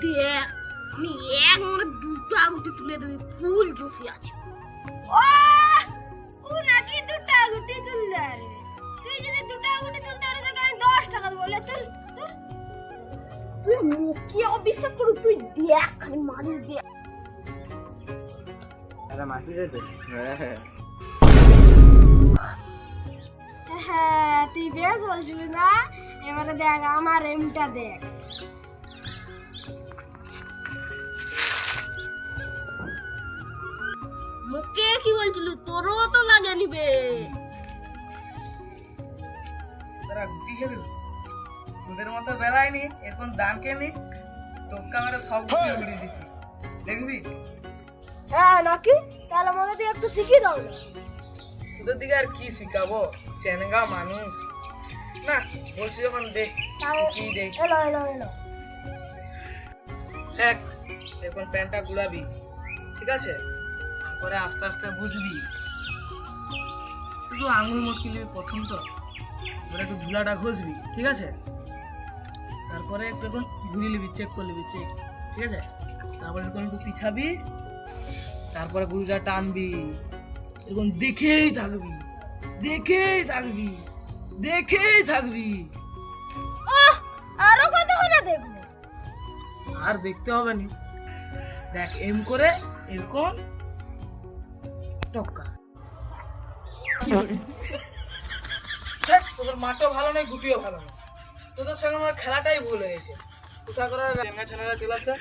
দেখ আমি এক মনে দুটো আগুটি তুলে দেবো ফুল জোশে আছে। ও নাকি দুটো আগুটি তুললে রে? তুই যদি দুটো আগুটি তুলতে পারিস তাহলে আমি 10 টাকা দেবো। লে তুল তুল। তুই মুখে অবিশ্বাস করু, তুই দেখ খালি মারিস দেখ। এটা মাটি রে তো। হ্যাঁ তুই বেশ বলছিলি না, এবারে দেখ আমার এমটা দেখ। মুখে কি বলছিল, তোরও তো লাগে নিবে। তোরা গুটি খেলি তোদের মতো বেলায় নি, এখন দাম কে নি টোকা মেরে সব গুটি উড়িয়ে দিচ্ছি, দেখবি? হ্যাঁ নাকি? তাহলে আমাকে দিয়ে একটু শিখিয়ে দাও না। তোদের দিকে আর কি শিখাবো, চেনগা মানুষ না। বলছি যখন দেখ কি দেখ। এলো এলো এলো। দেখ এখন প্যান্টটা গুলাবি, ঠিক আছে? তারপরে আস্তে আস্তে বুঝবি। শুধু আঙুল মটকি নিবি প্রথম, তো এবার একটু ধুলাটা ঘষবি, ঠিক আছে? তারপরে একটু এখন ঘুরিয়ে নিবি, চেক করে নিবি, চেক, ঠিক আছে? তারপরে এরকম একটু পিছাবি, তারপরে গুড়িটা টানবি, এরকম দেখেই থাকবি, দেখেই থাকবি, দেখেই থাকবি। আরো কতক্ষণ দেখবো? আর দেখতে হবে না, দেখ এম করে এরকম টক্কা। দেখ তোদের মাঠও ভালো নেই, গুটিও ভালো নেই, তোদের সঙ্গে আমার খেলাটাই ভুল হয়েছে। কোথা করে ছেলেরা চলে আসছে।